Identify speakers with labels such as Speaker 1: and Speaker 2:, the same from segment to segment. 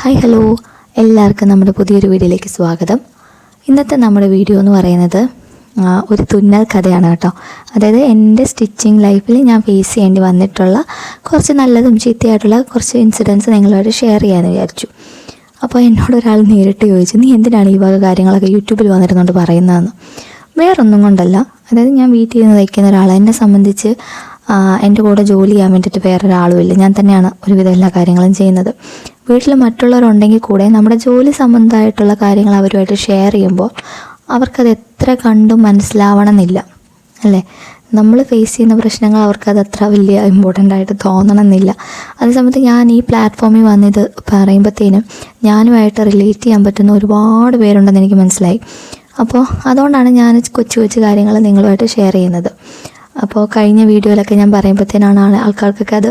Speaker 1: Hi hello, എല്ലാവർക്കും നമ്മുടെ പുതിയൊരു വീഡിയോയിലേക്ക് സ്വാഗതം. ഇന്നത്തെ നമ്മുടെ വീഡിയോ എന്ന് പറയുന്നത് ഒരു തുന്നൽ കഥയാണ് കേട്ടോ. അതായത് എൻ്റെ സ്റ്റിച്ചിങ് ലൈഫിൽ ഞാൻ ഫേസ് ചെയ്യേണ്ടി വന്നിട്ടുള്ള കുറച്ച് നല്ലതും ചീത്തയായിട്ടുള്ള കുറച്ച് ഇൻസിഡൻസ് നിങ്ങളുമായിട്ട് ഷെയർ ചെയ്യാമെന്ന് വിചാരിച്ചു. അപ്പോൾ എന്നോട് ഒരാൾ നേരിട്ട് ചോദിച്ചു, നീ എന്തിനാണ് ഈ വക കാര്യങ്ങളൊക്കെ യൂട്യൂബിൽ വന്നിരുന്നുകൊണ്ട് പറയുന്നതെന്ന്. വേറൊന്നും കൊണ്ടല്ല, അതായത് ഞാൻ വീട്ടിൽ നിന്ന് തയ്ക്കുന്ന ഒരാളാണ്. എന്നെ സംബന്ധിച്ച് എൻ്റെ കൂടെ ജോലി ചെയ്യാൻ വേണ്ടിയിട്ട് വേറൊരാളുമില്ല. ഞാൻ തന്നെയാണ് ഒരുവിധം എല്ലാ കാര്യങ്ങളും ചെയ്യുന്നത്. വീട്ടിൽ മറ്റുള്ളവരുണ്ടെങ്കിൽ കൂടെ നമ്മുടെ ജോലി സംബന്ധമായിട്ടുള്ള കാര്യങ്ങൾ അവരുമായിട്ട് ഷെയർ ചെയ്യുമ്പോൾ അവർക്കത് എത്ര കണ്ടും മനസ്സിലാവണമെന്നില്ല, അല്ലേ? നമ്മൾ ഫേസ് ചെയ്യുന്ന പ്രശ്നങ്ങൾ അവർക്കത് അത്ര വലിയ ഇമ്പോർട്ടൻ്റ് ആയിട്ട് തോന്നണമെന്നില്ല. അതേസമയത്ത് ഞാൻ ഈ പ്ലാറ്റ്ഫോമിൽ വന്നിത് പറയുമ്പോഴത്തേനും ഞാനുമായിട്ട് റിലേറ്റ് ചെയ്യാൻ പറ്റുന്ന ഒരുപാട് പേരുണ്ടെന്ന് എനിക്ക് മനസ്സിലായി. അപ്പോൾ അതുകൊണ്ടാണ് ഞാൻ കൊച്ചു കൊച്ചു കാര്യങ്ങൾ നിങ്ങളുമായിട്ട് ഷെയർ ചെയ്യുന്നത്. അപ്പോൾ കഴിഞ്ഞ വീഡിയോയിലൊക്കെ ഞാൻ പറയുമ്പോഴത്തേനാണ് ആൾക്കാർക്കൊക്കെ അത്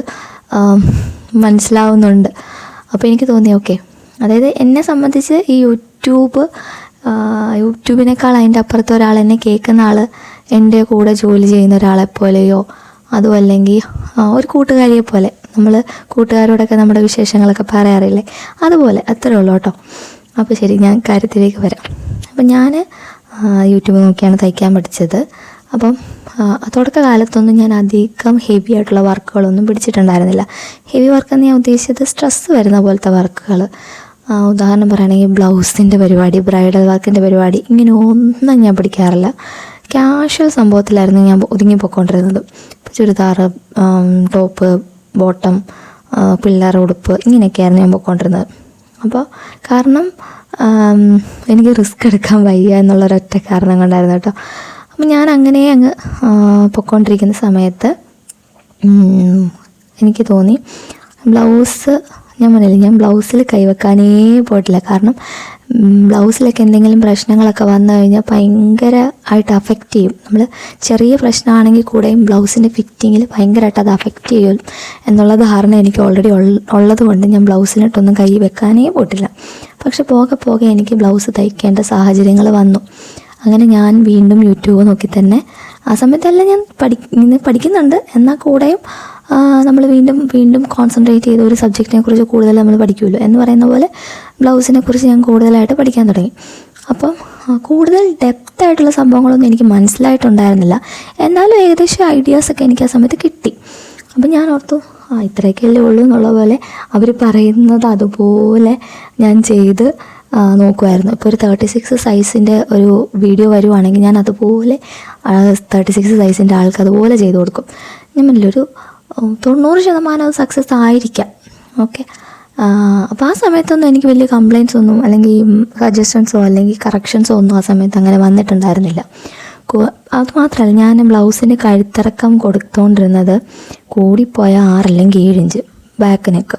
Speaker 1: മനസ്സിലാവുന്നുണ്ട്. അപ്പോൾ എനിക്ക് തോന്നി ഓക്കെ, അതായത് എന്നെ സംബന്ധിച്ച് ഈ യൂട്യൂബിനേക്കാൾ അതിൻ്റെ അപ്പുറത്ത് ഒരാൾ എന്നെ കേൾക്കുന്ന ആൾ എൻ്റെ കൂടെ ജോലി ചെയ്യുന്ന ഒരാളെപ്പോലെയോ അതും അല്ലെങ്കിൽ ഒരു കൂട്ടുകാരിയെ പോലെ, നമ്മൾ കൂട്ടുകാരോടൊക്കെ നമ്മുടെ വിശേഷങ്ങളൊക്കെ പറയാറില്ലേ, അതുപോലെ അത്രേ ഉള്ളൂ കേട്ടോ. അപ്പോൾ ശരി, ഞാൻ കാര്യത്തിലേക്ക് വരാം. അപ്പം ഞാൻ യൂട്യൂബ് നോക്കിയാണ് തയ്ക്കാൻ പഠിച്ചത്. അപ്പം തുടക്കകാലത്തൊന്നും ഞാൻ അധികം ഹെവി ആയിട്ടുള്ള വർക്കുകളൊന്നും പിടിച്ചിട്ടുണ്ടായിരുന്നില്ല. ഹെവി വർക്കെന്ന് ഞാൻ ഉദ്ദേശിച്ചത് സ്ട്രെസ്സ് വരുന്ന പോലത്തെ വർക്കുകൾ. ഉദാഹരണം പറയുകയാണെങ്കിൽ ബ്ലൗസിൻ്റെ പരിപാടി, ബ്രൈഡൽ വർക്കിൻ്റെ പരിപാടി, ഇങ്ങനെ ഒന്നും ഞാൻ പിടിക്കാറില്ല. ക്യാഷ്വൽ സംഭവത്തിലായിരുന്നു ഞാൻ ഒതുങ്ങിപ്പോയിക്കൊണ്ടിരുന്നത്. ചുരിദാർ, ടോപ്പ്, ബോട്ടം, പിള്ളേർ ഉടുപ്പ്, ഇങ്ങനെയൊക്കെയായിരുന്നു ഞാൻ പോയിക്കൊണ്ടിരുന്നത്. അപ്പോൾ കാരണം എനിക്ക് റിസ്ക് എടുക്കാൻ വയ്യ എന്നുള്ളൊരൊറ്റ കാരണം കൊണ്ടായിരുന്നു കേട്ടോ. അപ്പം ഞാൻ അങ്ങനെ അങ്ങ് പൊയ്ക്കൊണ്ടിരിക്കുന്ന സമയത്ത് എനിക്ക് തോന്നി ബ്ലൗസ്, ഞാൻ പറഞ്ഞില്ല, ഞാൻ ബ്ലൗസിൽ കൈവെക്കാനേ പോയിട്ടില്ല. കാരണം ബ്ലൗസിലൊക്കെ എന്തെങ്കിലും പ്രശ്നങ്ങളൊക്കെ വന്നു കഴിഞ്ഞാൽ ഭയങ്കരമായിട്ട് അഫക്റ്റ് ചെയ്യും. നമ്മൾ ചെറിയ പ്രശ്നമാണെങ്കിൽ കൂടെയും ബ്ലൗസിൻ്റെ ഫിറ്റിങ്ങിൽ ഭയങ്കരമായിട്ട് അത് അഫക്റ്റ് ചെയ്യും എന്നുള്ള ധാരണ എനിക്ക് ഓൾറെഡി ഉള്ളത് കൊണ്ട് ഞാൻ ബ്ലൗസിലിട്ടൊന്നും കൈ വെക്കാനേ പോയിട്ടില്ല. പക്ഷെ പോകെ പോകെ എനിക്ക് ബ്ലൗസ് തയ്ക്കേണ്ട സാഹചര്യങ്ങൾ വന്നു. അങ്ങനെ ഞാൻ വീണ്ടും യൂട്യൂബ് നോക്കി തന്നെ, ആ സമയത്തെല്ലാം ഞാൻ പഠിക്കുന്നുണ്ട്, എന്നാൽ കൂടെയും നമ്മൾ വീണ്ടും കോൺസെൻട്രേറ്റ് ചെയ്ത ഒരു സബ്ജക്റ്റിനെ കുറിച്ച് കൂടുതൽ നമ്മൾ പഠിക്കുമല്ലോ എന്ന് പറയുന്ന പോലെ ബ്ലൗസിനെ കുറിച്ച് ഞാൻ കൂടുതലായിട്ട് പഠിക്കാൻ തുടങ്ങി. അപ്പം കൂടുതൽ ഡെപ്തായിട്ടുള്ള സംഭവങ്ങളൊന്നും എനിക്ക് മനസ്സിലായിട്ടുണ്ടായിരുന്നില്ല. എന്നാലും ഏകദേശം ഐഡിയാസൊക്കെ എനിക്ക് ആ സമയത്ത് കിട്ടി. അപ്പം ഞാൻ ഓർത്തു, ഇത്രയൊക്കെയല്ലേ ഉള്ളൂ എന്നുള്ള പോലെ അവർ പറയുന്നത് അതുപോലെ ഞാൻ ചെയ്ത് നോക്കുമായിരുന്നു. ഇപ്പോൾ ഒരു 36 സൈസിൻ്റെ ഒരു വീഡിയോ വരുവാണെങ്കിൽ ഞാൻ അതുപോലെ 36 സൈസിൻ്റെ ആൾക്ക് അതുപോലെ ചെയ്ത് കൊടുക്കും. ഞാൻ ഒരു 90% സക്സസ് ആയിരിക്കാം. ഓക്കെ, അപ്പോൾ ആ സമയത്തൊന്നും എനിക്ക് വലിയ കംപ്ലയിൻറ്റ്സ് ഒന്നും അല്ലെങ്കിൽ സജഷൻസോ അല്ലെങ്കിൽ കറക്ഷൻസോ ഒന്നും ആ സമയത്ത് അങ്ങനെ വന്നിട്ടുണ്ടായിരുന്നില്ല. അതുമാത്രമല്ല, ഞാൻ ബ്ലൗസിൻ്റെ കഴുത്തിറക്കം കൊടുത്തുകൊണ്ടിരുന്നത് കൂടിപ്പോയ 6 അല്ലെങ്കിൽ 7 ഇഞ്ച് ബാക്ക് നെക്ക്.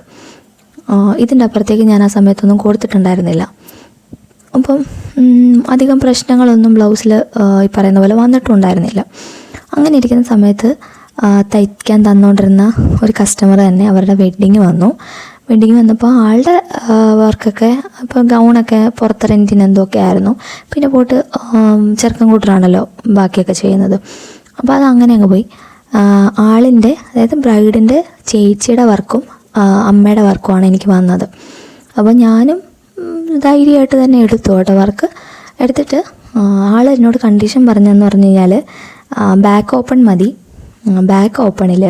Speaker 1: ഇതിൻ്റെ അപ്പുറത്തേക്ക് ഞാൻ ആ സമയത്തൊന്നും കൊടുത്തിട്ടുണ്ടായിരുന്നില്ല. അപ്പം അധികം പ്രശ്നങ്ങളൊന്നും ബ്ലൗസിൽ ഈ പറയുന്ന പോലെ വന്നിട്ടുണ്ടായിരുന്നില്ല. അങ്ങനെ ഇരിക്കുന്ന സമയത്ത് തയ്ക്കാൻ തന്നുകൊണ്ടിരുന്ന ഒരു കസ്റ്റമർ തന്നെ അവരുടെ വെഡ്ഡിങ് വന്നപ്പോൾ ആളുടെ വർക്കൊക്കെ, ഇപ്പോൾ ഗൗണൊക്കെ പുറത്ത് റെൻറ്റിന് എന്തൊക്കെ ആയിരുന്നു. പിന്നെ പോയിട്ട് ചെറുക്കൻ കൂട്ടറാണല്ലോ ബാക്കിയൊക്കെ ചെയ്യുന്നത്. അപ്പോൾ അത് അങ്ങനെ അങ്ങ് പോയി. ആളിൻ്റെ, അതായത് ബ്രൈഡിൻ്റെ ചേച്ചിയുടെ വർക്കും അമ്മയുടെ വർക്കുമാണ് എനിക്ക് വന്നത്. അപ്പോൾ ഞാനും ധൈര്യമായിട്ട് തന്നെ എടുത്തു കേട്ടോ വർക്ക്. എടുത്തിട്ട് ആൾ എന്നോട് കണ്ടീഷൻ പറഞ്ഞതെന്ന് പറഞ്ഞു കഴിഞ്ഞാൽ ബാക്ക് ഓപ്പൺ മതി. ബാക്ക് ഓപ്പണിൽ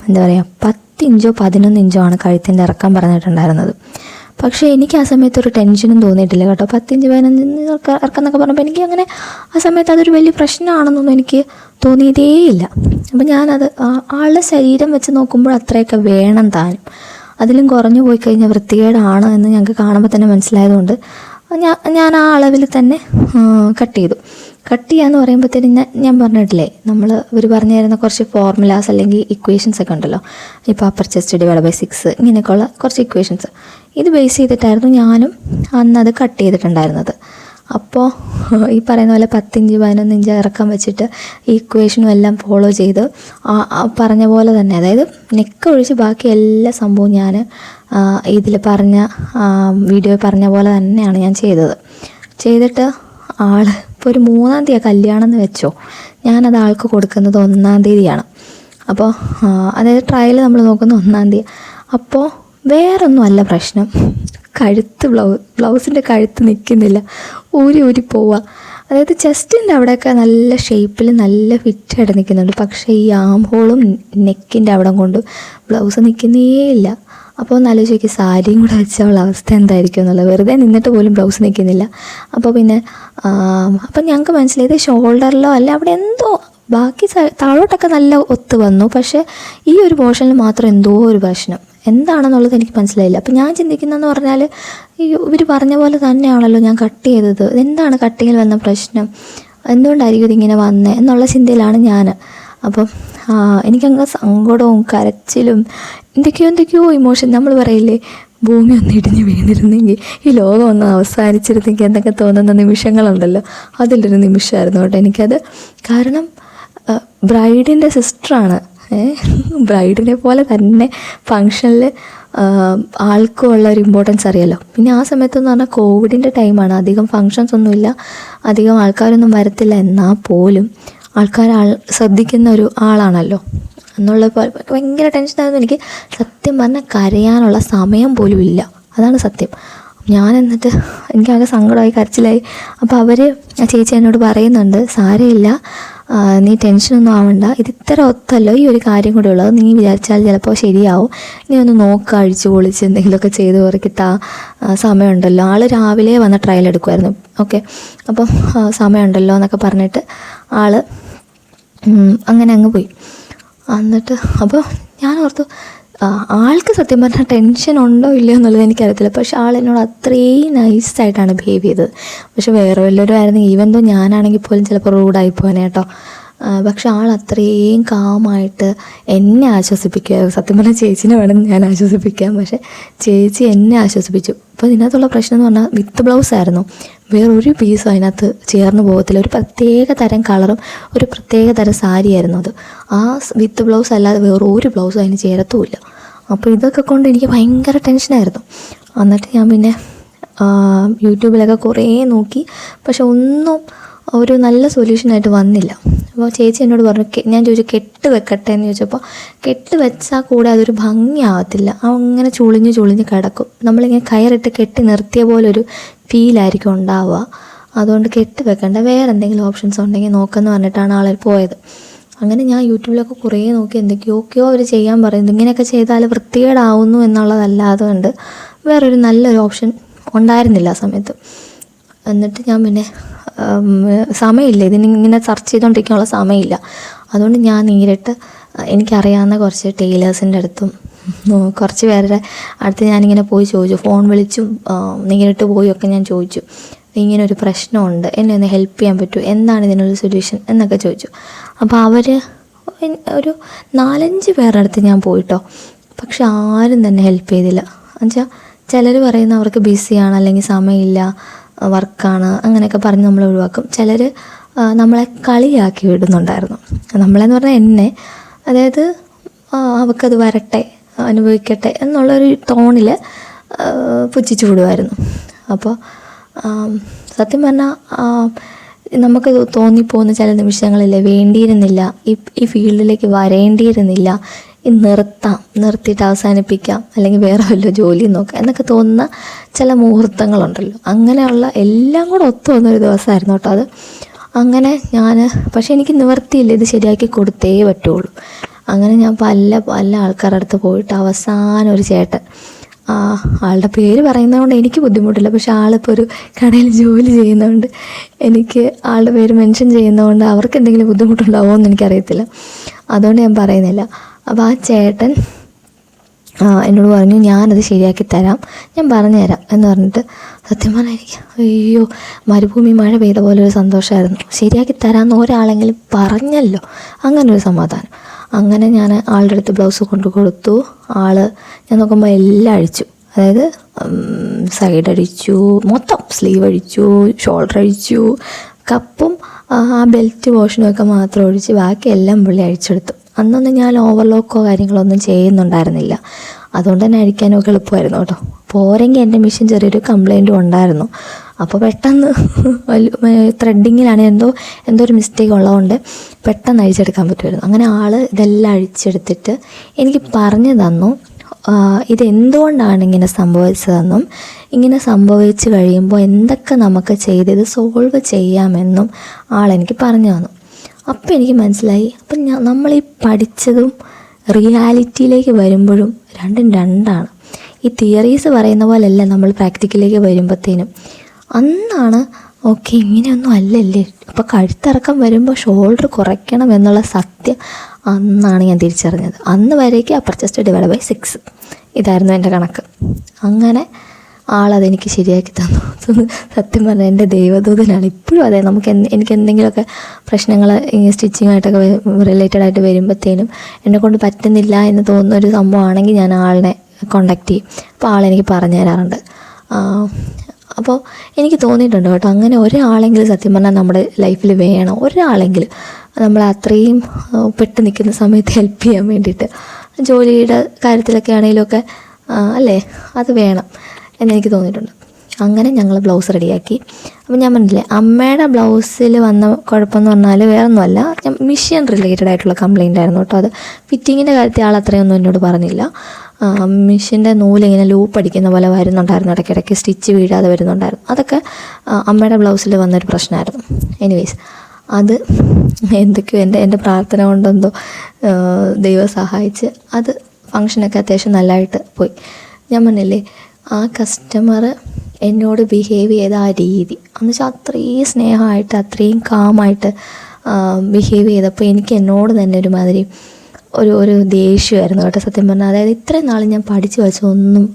Speaker 1: എന്താ പറയുക 10 ഇഞ്ചോ 11 ഇഞ്ചോ ആണ് കഴുത്തിൻ്റെ ഇറക്കാൻ പറഞ്ഞിട്ടുണ്ടായിരുന്നത്. പക്ഷേ എനിക്ക് ആ സമയത്ത് ഒരു ടെൻഷനും തോന്നിയിട്ടില്ല കേട്ടോ. 10 ഇഞ്ച് 15 ഇഞ്ച് ഇറക്കം എന്നൊക്കെ പറഞ്ഞപ്പോൾ എനിക്ക് അങ്ങനെ ആ സമയത്ത് അതൊരു വലിയ പ്രശ്നമാണെന്നൊന്നും എനിക്ക് തോന്നിയതേയില്ല. അപ്പം ഞാനത് ആളുടെ ശരീരം വെച്ച് നോക്കുമ്പോൾ അത്രയൊക്കെ വേണം താനും. അതിലും കുറഞ്ഞു പോയി കഴിഞ്ഞാൽ വൃത്തികേടാണ് എന്ന് ഞങ്ങൾക്ക് കാണുമ്പോൾ തന്നെ മനസ്സിലായതുകൊണ്ട് ഞാൻ ആ അളവിൽ തന്നെ കട്ട് ചെയ്യാന്ന് പറയുമ്പോഴത്തേനും ഞാൻ പറഞ്ഞിട്ടില്ലേ, ഇവർ പറഞ്ഞു തരുന്ന കുറച്ച് ഫോർമുലാസ് അല്ലെങ്കിൽ ഇക്വേഷൻസ് ഒക്കെ ഉണ്ടല്ലോ, ഇപ്പോൾ അപ്പർ ചെസ്റ്റ് /6 ഇങ്ങനെയൊക്കെയുള്ള കുറച്ച് ഇക്വേഷൻസ്, ഇത് ബേസ് ചെയ്തിട്ടായിരുന്നു ഞാനും അന്നത് കട്ട് ചെയ്തിട്ടുണ്ടായിരുന്നത്. അപ്പോൾ ഈ പറയുന്ന പോലെ 10 ഇഞ്ച് 11 ഇഞ്ച് ഇറക്കം വെച്ചിട്ട് ഈ ഇക്വേഷനും എല്ലാം ഫോളോ ചെയ്ത് പറഞ്ഞ പോലെ തന്നെ, അതായത് നെക്ക് ഒഴിച്ച് ബാക്കി എല്ലാ സംഭവവും ഞാൻ ഇതിൽ പറഞ്ഞ വീഡിയോയിൽ പറഞ്ഞ പോലെ തന്നെയാണ് ഞാൻ ചെയ്തിട്ട് ഇപ്പോൾ ഒരു 3-ാം തീയതി കല്യാണം എന്ന് വെച്ചോ, ഞാനത് ആൾക്ക് കൊടുക്കുന്നത് 1-ാം തീയതിയാണ്. അപ്പോൾ അതായത് ട്രയൽ നമ്മൾ നോക്കുന്നത് 1-ാം തീയതി. അപ്പോൾ വേറൊന്നും അല്ല പ്രശ്നം, ബ്ലൗസിൻ്റെ കഴുത്ത് നിൽക്കുന്നില്ല, ഊരി പോവുക. അതായത് ചെസ്റ്റിൻ്റെ അവിടെയൊക്കെ നല്ല ഷേപ്പിൽ നല്ല ഫിറ്റായിട്ട് നിൽക്കുന്നുണ്ട്, പക്ഷേ ഈ ആം ഹോളും നെക്കിൻ്റെ അവിടെ കൊണ്ട് ബ്ലൗസ് നിൽക്കുന്നേ ഇല്ല. അപ്പോൾ ഒന്ന് ആലോചിച്ച് സാരിയും കൂടെ വെച്ചുള്ള അവസ്ഥ എന്തായിരിക്കും എന്നുള്ളത്. വെറുതെ നിന്നിട്ട് പോലും ബ്ലൗസ് നിൽക്കുന്നില്ല. അപ്പോൾ പിന്നെ അപ്പം ഞങ്ങൾക്ക് മനസ്സിലായത് ഷോൾഡറിലോ അല്ല അവിടെ എന്തോ ബാക്കി താഴോട്ടൊക്കെ നല്ല ഒത്തു വന്നു, പക്ഷേ ഈ ഒരു പോർഷനിൽ മാത്രം എന്തോ ഒരു പ്രശ്നം എന്താണെന്നുള്ളത് എനിക്ക് മനസ്സിലായില്ല. അപ്പം ഞാൻ ചിന്തിക്കുന്നതെന്ന് പറഞ്ഞാൽ ഇവർ പറഞ്ഞ പോലെ തന്നെയാണല്ലോ ഞാൻ കട്ട് ചെയ്തത്, എന്താണ് കട്ടിങ്ങിൽ വന്ന പ്രശ്നം, എന്തുകൊണ്ടായിരിക്കും ഇതിങ്ങനെ വന്നത് എന്നുള്ള ചിന്തയിലാണ് ഞാൻ. അപ്പം എനിക്കങ്ങ് സങ്കടവും കരച്ചിലും എന്തൊക്കെയോ ഇമോഷൻ. നമ്മൾ പറയില്ലേ ഭൂമി ഒന്ന് ഇടിഞ്ഞ് വീണിരുന്നെങ്കിൽ, ഈ ലോകം ഒന്ന് അവസാനിച്ചിരുന്നെങ്കിൽ എന്നൊക്കെ തോന്നുന്ന നിമിഷങ്ങളുണ്ടല്ലോ, അതിലൊരു നിമിഷമായിരുന്നു കേട്ടോ എനിക്കത്. കാരണം ബ്രൈഡിൻ്റെ സിസ്റ്ററാണ്, ബ്രൈഡിനെ പോലെ തന്നെ ഫങ്ഷനിൽ ആൾക്കും ഉള്ള ഒരു ഇമ്പോർട്ടൻസ് അറിയാലോ. പിന്നെ ആ സമയത്തെന്ന് പറഞ്ഞാൽ കോവിഡിൻ്റെ ടൈമാണ്, അധികം ഫങ്ഷൻസ് ഒന്നുമില്ല, അധികം ആൾക്കാരൊന്നും വരത്തില്ല, എന്നാൽ പോലും ആൾക്കാർ ശ്രദ്ധിക്കുന്ന ഒരു ആളാണല്ലോ എന്നുള്ള ഭയങ്കര ടെൻഷനായിരുന്നു എനിക്ക്. സത്യം പറഞ്ഞാൽ കരയാനുള്ള സമയം പോലും ഇല്ല, അതാണ് സത്യം. ഞാൻ എന്നിട്ട് എനിക്കാകെ സങ്കടമായി, കരച്ചിലായി. അപ്പോൾ അവർ ആ ചേച്ചി എന്നോട് പറയുന്നുണ്ട്, സാരമില്ല, നീ ടെൻഷനൊന്നും ആവണ്ട, ഇത് ഇത്ര ഒത്തല്ലോ, ഈ ഒരു കാര്യം കൂടെ ഉള്ളത്, നീ വിചാരിച്ചാൽ ചിലപ്പോൾ ശരിയാവും, നീ ഒന്ന് നോക്കുക, അഴിച്ചു പൊളിച്ച് എന്തെങ്കിലുമൊക്കെ ചെയ്ത് കുറയ്ക്കിട്ടാ സമയമുണ്ടല്ലോ. ആൾ രാവിലെ വന്ന് ട്രയൽ എടുക്കുമായിരുന്നു. ഓക്കെ, അപ്പം സമയമുണ്ടല്ലോ എന്നൊക്കെ പറഞ്ഞിട്ട് ആൾ അങ്ങനെ അങ്ങ് പോയി. എന്നിട്ട് അപ്പോൾ ഞാൻ ഓർത്തു ആൾക്ക് സത്യം പറഞ്ഞാൽ ടെൻഷൻ ഉണ്ടോ ഇല്ലയോ എന്നുള്ളത് എനിക്കറിയത്തില്ല, പക്ഷെ ആൾ എന്നോട് അത്രയും നൈസായിട്ടാണ് ബിഹേവ് ചെയ്തത്. പക്ഷെ വേറെ വല്ലവരും ആയിരുന്നു, ഈവൻ ദോ ഞാനാണെങ്കിൽ പോലും ചിലപ്പോൾ റൂഡായി പോകാനേ കേട്ടോ. പക്ഷെ ആൾ അത്രയും കാമായിട്ട് എന്നെ ആശ്വസിപ്പിക്കുക. സത്യം പറഞ്ഞാൽ ചേച്ചീനെ വേണം ഞാൻ ആശ്വസിപ്പിക്കാം, പക്ഷേ ചേച്ചി എന്നെ ആശ്വസിപ്പിച്ചു. അപ്പോൾ ഇതിനകത്തുള്ള പ്രശ്നം എന്ന് പറഞ്ഞാൽ വിത്ത് ബ്ലൗസ് ആയിരുന്നു, വേറൊരു പീസും അതിനകത്ത് ചേർന്ന് പോകത്തില്ല. ഒരു പ്രത്യേക തരം കളറും ഒരു പ്രത്യേക തരം സാരിയായിരുന്നു അത്. ആ വിത്ത് ബ്ലൗസ് അല്ലാതെ വേറൊരു ബ്ലൗസും അതിന് ചേരത്തുമില്ല. അപ്പോൾ ഇതൊക്കെ കൊണ്ട് എനിക്ക് ഭയങ്കര ടെൻഷനായിരുന്നു. എന്നിട്ട് ഞാൻ പിന്നെ യൂട്യൂബിലൊക്കെ കുറേ നോക്കി, പക്ഷെ ഒന്നും ഒരു നല്ല സൊല്യൂഷനായിട്ട് വന്നില്ല. അപ്പോൾ ചേച്ചി എന്നോട് പറഞ്ഞു, ഞാൻ ചോദിച്ചു കെട്ട് വെക്കട്ടെ എന്ന് ചോദിച്ചപ്പോൾ കെട്ട് വെച്ചാൽ കൂടെ അതൊരു ഭംഗിയാവത്തില്ല, അങ്ങനെ ചുളിഞ്ഞ് കിടക്കും, നമ്മളിങ്ങനെ കയറിട്ട് കെട്ടി നിർത്തിയ പോലൊരു ഫീലായിരിക്കും ഉണ്ടാവുക, അതുകൊണ്ട് കെട്ട് വെക്കണ്ട, വേറെ എന്തെങ്കിലും ഓപ്ഷൻസ് ഉണ്ടെങ്കിൽ നോക്കുമെന്ന് പറഞ്ഞിട്ടാണ് ആളിൽ പോയത്. അങ്ങനെ ഞാൻ യൂട്യൂബിലൊക്കെ കുറേ നോക്കി, എന്തൊക്കെയോ അവർ ചെയ്യാൻ പറയുന്നു, ഇങ്ങനെയൊക്കെ ചെയ്താൽ വൃത്തികേടാവുന്നു എന്നുള്ളതല്ലാതെ കൊണ്ട് വേറൊരു നല്ലൊരു ഓപ്ഷൻ ഉണ്ടായിരുന്നില്ല ആ സമയത്ത്. എന്നിട്ട് ഞാൻ പിന്നെ സമയമില്ല, ഇതിനിങ്ങനെ സെർച്ച് ചെയ്തുകൊണ്ടിരിക്കാനുള്ള സമയമില്ല, അതുകൊണ്ട് ഞാൻ നേരിട്ട് എനിക്കറിയാവുന്ന കുറച്ച് ടൈലേഴ്സിൻ്റെ അടുത്തും കുറച്ച് പേരുടെ അടുത്ത് ഞാനിങ്ങനെ പോയി ചോദിച്ചു, ഫോൺ വിളിച്ചും നേരിട്ട് പോയൊക്കെ ഞാൻ ചോദിച്ചു, ഇങ്ങനൊരു പ്രശ്നമുണ്ട്, എന്നെ ഒന്ന് ഹെൽപ്പ് ചെയ്യാൻ പറ്റുമോ, എന്താണ് ഇതിനൊരു സൊല്യൂഷൻ എന്നൊക്കെ ചോദിച്ചു. അപ്പോൾ അവർ ഒരു 4-5 പേരുടെ അടുത്ത് ഞാൻ പോയിട്ടോ, പക്ഷെ ആരും തന്നെ ഹെൽപ്പ് ചെയ്തില്ല. എന്നുവെച്ചാൽ ചിലർ പറയുന്ന അവർക്ക് ബിസിയാണ്, അല്ലെങ്കിൽ സമയമില്ല, വർക്കാണ്, അങ്ങനെയൊക്കെ പറഞ്ഞ് നമ്മൾ ഒഴിവാക്കും. ചിലർ നമ്മളെ കളിയാക്കി വിടുന്നുണ്ടായിരുന്നു, നമ്മളെന്ന് പറഞ്ഞാൽ എന്നെ, അതായത് അവൾക്കത് വരട്ടെ, അനുഭവിക്കട്ടെ എന്നുള്ളൊരു ടോണിൽ പുച്ഛിച്ചു വിടുമായിരുന്നു. അപ്പോൾ സത്യം പറഞ്ഞാൽ നമുക്ക് തോന്നിപ്പോകുന്ന ചില നിമിഷങ്ങളില്ലേ, വേണ്ടിയിരുന്നില്ല, ഈ ഫീൽഡിലേക്ക് വരേണ്ടിയിരുന്നില്ല, നിർത്തിയിട്ട് അവസാനിപ്പിക്കാം, അല്ലെങ്കിൽ വേറെ വല്ല ജോലി നോക്കാം എന്നൊക്കെ തോന്നുന്ന ചില മുഹൂർത്തങ്ങളുണ്ടല്ലോ. അങ്ങനെയുള്ള എല്ലാം കൂടെ ഒത്തു വന്നൊരു ദിവസമായിരുന്നു കേട്ടോ അത്. അങ്ങനെ പക്ഷേ എനിക്ക് നിവർത്തിയില്ല, ഇത് ശരിയാക്കി കൊടുത്തേ പറ്റുള്ളൂ. അങ്ങനെ ഞാൻ പല ആൾക്കാരുടെ അടുത്ത് പോയിട്ട് അവസാനം ഒരു ചേട്ടൻ, ആളുടെ പേര് പറയുന്നതുകൊണ്ട് എനിക്ക് ബുദ്ധിമുട്ടില്ല, പക്ഷെ ആളിപ്പോൾ ഒരു കടയിൽ ജോലി ചെയ്യുന്നതുകൊണ്ട് എനിക്ക് ആളുടെ പേര് മെൻഷൻ ചെയ്യുന്നതുകൊണ്ട് അവർക്ക് എന്തെങ്കിലും ബുദ്ധിമുട്ടുണ്ടാവുമോ എന്ന് എനിക്കറിയത്തില്ല, അതുകൊണ്ട് ഞാൻ പറയുന്നില്ല. അപ്പോൾ ആ ചേട്ടൻ എന്നോട് പറഞ്ഞു, ഞാനത് ശരിയാക്കി തരാം, ഞാൻ പറഞ്ഞു തരാം എന്ന് പറഞ്ഞിട്ട്. സത്യം പറഞ്ഞാൽ എനിക്ക് അയ്യോ മരുഭൂമി മഴ പെയ്ത പോലെ ഒരു സന്തോഷമായിരുന്നു. ശരിയാക്കി തരാമെന്ന് ഒരാളെങ്കിലും പറഞ്ഞല്ലോ, അങ്ങനൊരു സമാധാനം. അങ്ങനെ ഞാൻ ആളുടെ അടുത്ത് ബ്ലൗസ് കൊണ്ട് കൊടുത്തു. ഞാൻ നോക്കുമ്പോൾ എല്ലാം അഴിച്ചു, അതായത് സൈഡ് അടിച്ചു, മൊത്തം സ്ലീവ് അഴിച്ചു, ഷോൾഡർ അഴിച്ചു, കപ്പും ആ ബെൽറ്റ് പോർഷനും ഒക്കെ മാത്രം ഒഴിച്ച് ബാക്കി എല്ലാം പുള്ളി അഴിച്ചെടുത്തു. അന്നൊന്നും ഞാൻ ഓവർലോക്കോ കാര്യങ്ങളൊന്നും ചെയ്യുന്നുണ്ടായിരുന്നില്ല, അതുകൊണ്ട് തന്നെ അഴിക്കാനൊക്കെ എളുപ്പമായിരുന്നു കേട്ടോ. പോരെങ്കിൽ എൻ്റെ മെഷീൻ ചെറിയൊരു കംപ്ലൈൻറ്റും ഉണ്ടായിരുന്നു. അപ്പോൾ പെട്ടെന്ന് ത്രെഡിങ്ങിലാണ് എന്തോ ഒരു മിസ്റ്റേക്ക് ഉള്ളതുകൊണ്ട് പെട്ടെന്ന് അഴിച്ചെടുക്കാൻ പറ്റുമായിരുന്നു. അങ്ങനെ ഇതെല്ലാം അഴിച്ചെടുത്തിട്ട് എനിക്ക് പറഞ്ഞു തന്നു, ഇതെന്തുകൊണ്ടാണ് ഇങ്ങനെ സംഭവിച്ചതെന്നും ഇങ്ങനെ സംഭവിച്ചു കഴിയുമ്പോൾ എന്തൊക്കെ നമുക്ക് ചെയ്ത് ഇത് സോൾവ് ചെയ്യാമെന്നും ആളെനിക്ക് പറഞ്ഞു തന്നു. അപ്പോൾ എനിക്ക് മനസ്സിലായി, അപ്പം നമ്മളീ പഠിച്ചതും റിയാലിറ്റിയിലേക്ക് വരുമ്പോഴും രണ്ടും രണ്ടാണ്. ഈ തിയറീസ് പറയുന്ന പോലെയല്ല നമ്മൾ പ്രാക്ടിക്കലിലേക്ക് വരുമ്പോഴത്തേനും. അന്നാണ് ഓക്കെ ഇങ്ങനെയൊന്നും അല്ലല്ലേ, അപ്പോൾ കഴുത്തിറക്കം വരുമ്പോൾ ഷോൾഡർ കുറയ്ക്കണം എന്നുള്ള സത്യം അന്നാണ് ഞാൻ തിരിച്ചറിഞ്ഞത്. അന്ന് വരേക്ക് അപ്പർ ചെസ്റ്റ് ഡിവൈഡ് ബൈ 6 ഇതായിരുന്നു എൻ്റെ കണക്ക്. അങ്ങനെ ആളതെനിക്ക് ശരിയാക്കി തന്നു. സത്യം പറഞ്ഞാൽ എൻ്റെ ദൈവദൂതനാണ്. ഇപ്പോഴും അതെ, എനിക്ക് എന്തെങ്കിലുമൊക്കെ പ്രശ്നങ്ങൾ സ്റ്റിച്ചിങ്ങായിട്ടൊക്കെ റിലേറ്റഡ് ആയിട്ട് വരുമ്പോഴത്തേനും എന്നെക്കൊണ്ട് പറ്റുന്നില്ല എന്ന് തോന്നുന്ന ഒരു സംഭവമാണെങ്കിൽ ഞാൻ ആളിനെ കോണ്ടാക്ട് ചെയ്യും. അപ്പോൾ ആളെനിക്ക് പറഞ്ഞു തരാറുണ്ട്. അപ്പോൾ എനിക്ക് തോന്നിയിട്ടുണ്ട് കേട്ടോ, അങ്ങനെ ഒരാളെങ്കിലും സത്യം പറഞ്ഞാൽ നമ്മുടെ ലൈഫിൽ വേണം. ഒരാളെങ്കിലും നമ്മൾ അത്രയും പെട്ട് നിൽക്കുന്ന സമയത്ത് ഹെൽപ്പ് ചെയ്യാൻ വേണ്ടിയിട്ട്, ജോലിയുടെ കാര്യത്തിലൊക്കെ ആണെങ്കിലുമൊക്കെ അല്ലേ, അത് വേണം എന്നെനിക്ക് തോന്നിയിട്ടുണ്ട്. അങ്ങനെ ഞങ്ങൾ ബ്ലൗസ് റെഡിയാക്കി. അപ്പം ഞാൻ പറഞ്ഞില്ലേ, അമ്മയുടെ ബ്ലൗസിൽ വന്ന കുഴപ്പമെന്ന് പറഞ്ഞാൽ വേറെ ഒന്നുമല്ല, മിഷ്യൻ റിലേറ്റഡ് ആയിട്ടുള്ള കംപ്ലയിൻ്റ് ആയിരുന്നു കേട്ടോ. അത് ഫിറ്റിങ്ങിൻ്റെ കാര്യത്തിൽ ആൾ അത്രയൊന്നും എന്നോട് പറഞ്ഞില്ല. മിഷ്യൻ്റെ നൂലിങ്ങനെ ലൂപ്പ് അടിക്കുന്ന പോലെ വരുന്നുണ്ടായിരുന്നു, ഇടയ്ക്കിടയ്ക്ക് സ്റ്റിച്ച് വീഴാതെ വരുന്നുണ്ടായിരുന്നു. അതൊക്കെ അമ്മയുടെ ബ്ലൗസിൽ വന്നൊരു പ്രശ്നമായിരുന്നു. എനിവേസ് അത് എന്തൊക്കെയോ എൻ്റെ പ്രാർത്ഥന കൊണ്ടെന്തോ ദൈവം സഹായിച്ച് അത് ഫങ്ഷനൊക്കെ അത്യാവശ്യം നല്ലതായിട്ട് പോയി. ഞാൻ പറഞ്ഞില്ലേ, ആ കസ്റ്റമർ എന്നോട് ബിഹേവ് ചെയ്ത ആ രീതി എന്ന് വെച്ചാൽ അത്രയും സ്നേഹമായിട്ട് അത്രയും കാമായിട്ട് ബിഹേവ് ചെയ്തപ്പോൾ എനിക്ക് എന്നോട് തന്നെ ഒരുമാതിരി ഒരു ദേഷ്യമായിരുന്നു കേട്ടോ സത്യം പറഞ്ഞാൽ. അതായത് ഇത്രയും നാൾ ഞാൻ പഠിച്ചു വെച്ച ഒന്നും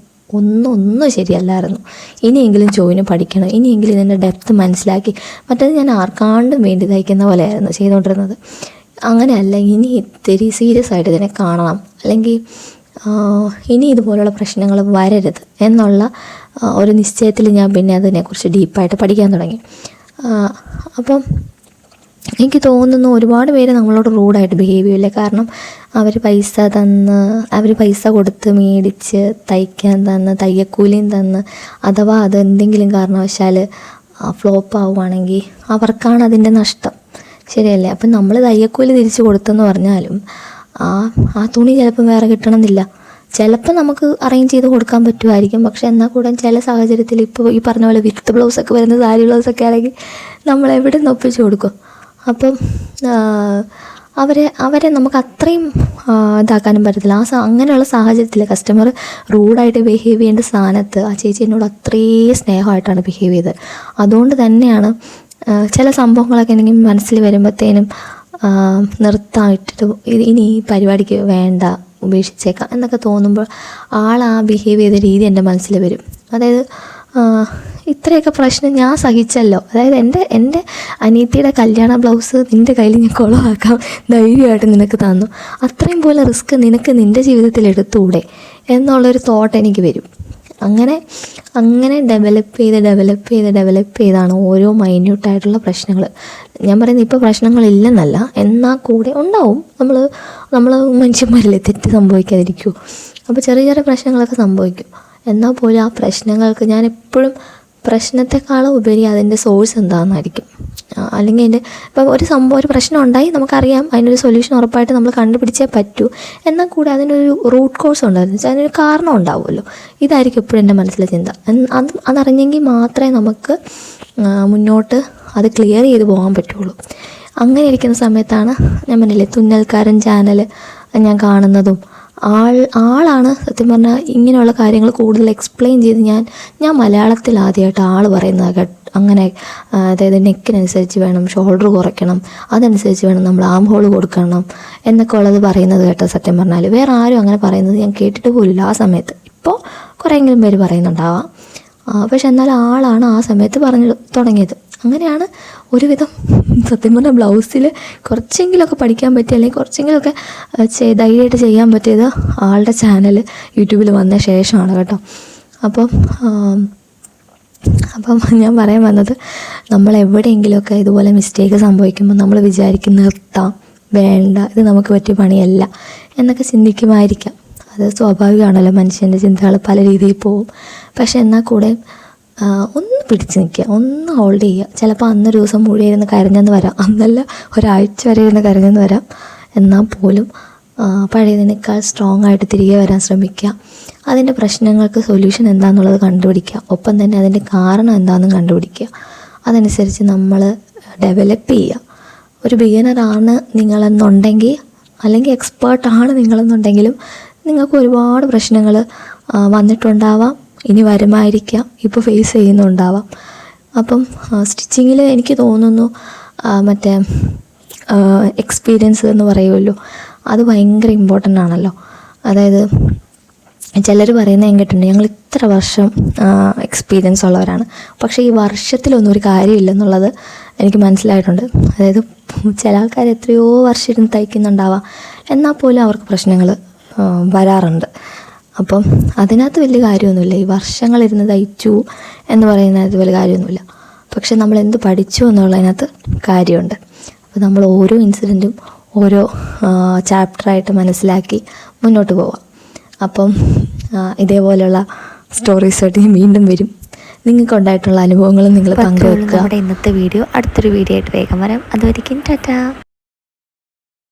Speaker 1: ശരിയല്ലായിരുന്നു. ഇനിയെങ്കിലും ജോയിന് പഠിക്കണം, ഇനിയെങ്കിലും ഇതിൻ്റെ ഡെപ്ത് മനസ്സിലാക്കി. മറ്റേത് ഞാൻ ആർക്കാണ്ടും വേണ്ടി തയ്ക്കുന്ന പോലെയായിരുന്നു ചെയ്തുകൊണ്ടിരുന്നത്. അങ്ങനെയല്ല, ഇനി ഇത്തിരി സീരിയസ് ആയിട്ട് ഇതിനെ കാണണം, അല്ലെങ്കിൽ ഇനി ഇതുപോലുള്ള പ്രശ്നങ്ങൾ വരരുത് എന്നുള്ള ഒരു നിശ്ചയത്തിൽ ഞാൻ പിന്നെ അതിനെക്കുറിച്ച് ഡീപ്പായിട്ട് പഠിക്കാൻ തുടങ്ങി. അപ്പം എനിക്ക് തോന്നുന്നു ഒരുപാട് പേര് നമ്മളോട് റൂഡായിട്ട് ബിഹേവ് ചെയ്യില്ല. കാരണം അവർ പൈസ കൊടുത്ത് മേടിച്ച് തയ്ക്കാൻ തന്ന്, തയ്യക്കൂലിയും തന്ന്, അഥവാ അത് എന്തെങ്കിലും കാരണവശാൽ ഫ്ലോപ്പ് ആവുകയാണെങ്കിൽ അവർക്കാണ് അതിൻ്റെ നഷ്ടം. ശരിയല്ലേ? അപ്പം നമ്മൾ തയ്യക്കൂലി തിരിച്ച് കൊടുത്തെന്ന് പറഞ്ഞാലും ആ തുണി ചിലപ്പം വേറെ കിട്ടണമെന്നില്ല. ചിലപ്പോൾ നമുക്ക് അറേഞ്ച് ചെയ്ത് കൊടുക്കാൻ പറ്റുമായിരിക്കും. പക്ഷെ എന്നാൽ കൂടെ ചില സാഹചര്യത്തിൽ ഇപ്പോൾ ഈ പറഞ്ഞ പോലെ വിത്ത് ബ്ലൗസൊക്കെ വരുന്ന സാരി ബ്ലൗസൊക്കെ ആണെങ്കിൽ നമ്മൾ എവിടെ നിന്ന് ഒപ്പിച്ച് കൊടുക്കും. അപ്പം അവരെ നമുക്ക് അത്രയും ഇതാക്കാനും പറ്റത്തില്ല. അങ്ങനെയുള്ള സാഹചര്യത്തിൽ കസ്റ്റമർ റൂഡായിട്ട് ബിഹേവ് ചെയ്യേണ്ട സ്ഥാനത്ത് ആ ചേച്ചി എന്നോട് അത്രയും സ്നേഹമായിട്ടാണ് ബിഹേവ് ചെയ്തത്. അതുകൊണ്ട് തന്നെയാണ് ചില സംഭവങ്ങളൊക്കെ എനിക്ക് മനസ്സിൽ വരുമ്പോഴത്തേനും നിർത്താനിട്ടിട്ട് ഇനി ഈ പരിപാടിക്ക് വേണ്ട, ഉപേക്ഷിച്ചേക്കാം എന്നൊക്കെ തോന്നുമ്പോൾ ആ ബിഹേവ് ചെയ്ത രീതി എൻ്റെ മനസ്സിൽ വരും. അതായത് ഇത്രയൊക്കെ പ്രശ്നം ഞാൻ സഹിച്ചല്ലോ, അതായത് എൻ്റെ അനിയത്തിയുടെ കല്യാണ ബ്ലൗസ് നിൻ്റെ കയ്യിൽ ഞാൻ കുളമാക്കാം ധൈര്യമായിട്ട് നിനക്ക് തന്നു, അത്രയും പോലെ റിസ്ക് നിനക്ക് നിൻ്റെ ജീവിതത്തിൽ എടുത്തുകൂടെ എന്നുള്ളൊരു തോട്ട് എനിക്ക് വരും. അങ്ങനെ ഡെവലപ്പ് ചെയ്താണ് ഓരോ മൈന്യൂട്ടായിട്ടുള്ള പ്രശ്നങ്ങൾ. ഞാൻ പറയുന്നത് ഇപ്പോൾ പ്രശ്നങ്ങളില്ലെന്നല്ല, എന്നാൽ കൂടെ ഉണ്ടാവും. നമ്മൾ മനുഷ്യന്മാരല്ലേ, തെറ്റ് സംഭവിക്കാതിരിക്കുമോ? അപ്പോൾ ചെറിയ ചെറിയ പ്രശ്നങ്ങളൊക്കെ സംഭവിക്കും. എന്നാൽ പോലും ആ പ്രശ്നങ്ങൾക്ക് ഞാൻ എപ്പോഴും പ്രശ്നത്തെക്കാളും ഉപരി അതിൻ്റെ സോഴ്സ് എന്താണെന്നായിരിക്കും. അല്ലെങ്കിൽ ഇപ്പം ഒരു പ്രശ്നം ഉണ്ടായി, നമുക്കറിയാം അതിനൊരു സൊല്യൂഷൻ ഉറപ്പായിട്ട് നമ്മൾ കണ്ടുപിടിച്ചേ പറ്റൂ. എന്നാൽ കൂടെ അതിനൊരു റൂട്ട് കോഴ്സ് ഉണ്ടായിരുന്നു വെച്ചാൽ അതിനൊരു കാരണം ഉണ്ടാവുമല്ലോ. ഇതായിരിക്കും എപ്പോഴും എൻ്റെ മനസ്സിലെ ചിന്ത. അതറിഞ്ഞെങ്കിൽ മാത്രമേ നമുക്ക് മുന്നോട്ട് അത് ക്ലിയർ ചെയ്ത് പോകാൻ പറ്റുള്ളൂ. അങ്ങനെ ഇരിക്കുന്ന സമയത്താണ് ഞാൻ പറഞ്ഞില്ലേ, തുന്നൽക്കാരൻ ചാനൽ ഞാൻ കാണുന്നതും. ആളാണ് സത്യം പറഞ്ഞാൽ ഇങ്ങനെയുള്ള കാര്യങ്ങൾ കൂടുതൽ എക്സ്പ്ലെയിൻ ചെയ്ത് ഞാൻ മലയാളത്തിൽ ആദ്യമായിട്ട് ആൾ പറയുന്നത് അങ്ങനെ. അതായത് നെക്കിനനുസരിച്ച് വേണം ഷോൾഡർ കുറയ്ക്കണം, അതനുസരിച്ച് വേണം നമ്മൾ ആം ഹോൾ കൊടുക്കണം എന്നൊക്കെ ഉള്ളത് പറയുന്നത് കേട്ടോ. സത്യം പറഞ്ഞാൽ വേറെ ആരും അങ്ങനെ പറയുന്നത് ഞാൻ കേട്ടിട്ട് പോലില്ല ആ സമയത്ത്. ഇപ്പോൾ കുറേയെങ്കിലും പേര് പറയുന്നുണ്ടാവാം, പക്ഷെ എന്നാൽ ആളാണ് ആ സമയത്ത് പറഞ്ഞു തുടങ്ങിയത്. അങ്ങനെയാണ് ഒരുവിധം സത്യം പറഞ്ഞാൽ ബ്ലൗസിൽ കുറച്ചെങ്കിലുമൊക്കെ പഠിക്കാൻ പറ്റിയ, അല്ലെങ്കിൽ കുറച്ചെങ്കിലുമൊക്കെ ധൈര്യമായിട്ട് ചെയ്യാൻ പറ്റിയത് ആളുടെ ചാനൽ യൂട്യൂബിൽ വന്ന ശേഷമാണ് കേട്ടോ. അപ്പം ഞാൻ പറയാൻ വന്നത്, നമ്മൾ എവിടെയെങ്കിലുമൊക്കെ ഇതുപോലെ മിസ്റ്റേക്ക് സംഭവിക്കുമ്പോൾ നമ്മൾ വിചാരിക്കും നിർത്താം, വേണ്ട, ഇത് നമുക്ക് പറ്റിയ പണിയല്ല എന്നൊക്കെ ചിന്തിക്കുമായിരിക്കാം. അത് സ്വാഭാവികമാണല്ലോ, മനുഷ്യൻ്റെ ചിന്തകൾ പല രീതിയിൽ പോവും. പക്ഷെ എന്നാൽ കൂടെ ഒന്ന് പിടിച്ച് നിൽക്കുക, ഒന്ന് ഹോൾഡ് ചെയ്യുക. ചിലപ്പോൾ അന്നൊരു ദിവസം മുഴുവൻ ഇരുന്ന് കരഞ്ഞെന്ന് വരാം, അന്നല്ല ഒരാഴ്ച വരെ ഇരുന്ന് കരഞ്ഞെന്ന് വരാം. എന്നാൽ പോലും പഴയതിനേക്കാൾ സ്ട്രോങ് ആയിട്ട് തിരികെ വരാൻ ശ്രമിക്കുക. അതിൻ്റെ പ്രശ്നങ്ങൾക്ക് സൊല്യൂഷൻ എന്താണെന്നുള്ളത് കണ്ടുപിടിക്കുക. ഒപ്പം തന്നെ അതിൻ്റെ കാരണം എന്താണെന്നും കണ്ടുപിടിക്കുക. അതനുസരിച്ച് നമ്മൾ ഡെവലപ്പ് ചെയ്യുക. ഒരു ബിഗിനറാണ് നിങ്ങളെന്നുണ്ടെങ്കിൽ, അല്ലെങ്കിൽ എക്സ്പേർട്ടാണ് നിങ്ങളെന്നുണ്ടെങ്കിലും നിങ്ങൾക്ക് ഒരുപാട് പ്രശ്നങ്ങൾ വന്നിട്ടുണ്ടാവാം, ഇനി വരുമായിരിക്കാം, ഇപ്പോൾ ഫേസ് ചെയ്യുന്നുണ്ടാവാം. അപ്പം സ്റ്റിച്ചിങ്ങിൽ എനിക്ക് തോന്നുന്നു മറ്റേ എക്സ്പീരിയൻസ് എന്ന് പറയുമല്ലോ, അത് ഭയങ്കര ഇമ്പോർട്ടൻ്റ് ആണല്ലോ. അതായത് ചിലർ പറയുന്നത് ഞാൻ കേട്ടിട്ടുണ്ട്, ഞങ്ങൾ ഇത്ര വർഷം എക്സ്പീരിയൻസ് ഉള്ളവരാണ്, പക്ഷേ ഈ വർഷത്തിലൊന്നും ഒരു കാര്യമില്ലെന്നുള്ളത് എനിക്ക് മനസ്സിലായിട്ടുണ്ട്. അതായത് ചില ആൾക്കാർ എത്രയോ വർഷം ഇരുന്ന് തയ്ക്കുന്നുണ്ടാവാം, എന്നാൽ പോലും അവർക്ക് പ്രശ്നങ്ങൾ വരാറുണ്ട്. അപ്പം അതിനകത്ത് വലിയ കാര്യമൊന്നുമില്ല. ഈ വർഷങ്ങളിരുന്ന് തയ്ച്ചു എന്ന് പറയുന്നതിനകത്ത് വലിയ കാര്യമൊന്നുമില്ല. പക്ഷെ നമ്മൾ എന്ത് പഠിച്ചു എന്നുള്ളതിനകത്ത് കാര്യമുണ്ട്. അപ്പോൾ നമ്മൾ ഓരോ ഇൻസിഡൻറ്റും ഓരോ ചാപ്റ്ററായിട്ട് മനസ്സിലാക്കി മുന്നോട്ട് പോവാം. അപ്പം ഇതേപോലെയുള്ള സ്റ്റോറീസായിട്ട് ഞാൻ വീണ്ടും വരും. നിങ്ങൾക്കുണ്ടായിട്ടുള്ള അനുഭവങ്ങളും നിങ്ങൾ പങ്കുവെക്കുക.
Speaker 2: നമ്മുടെ ഇന്നത്തെ വീഡിയോ അടുത്തൊരു വീഡിയോ ആയിട്ട് വേഗം വരാം. അതുവരെയ്ക്കും ടാറ്റാ.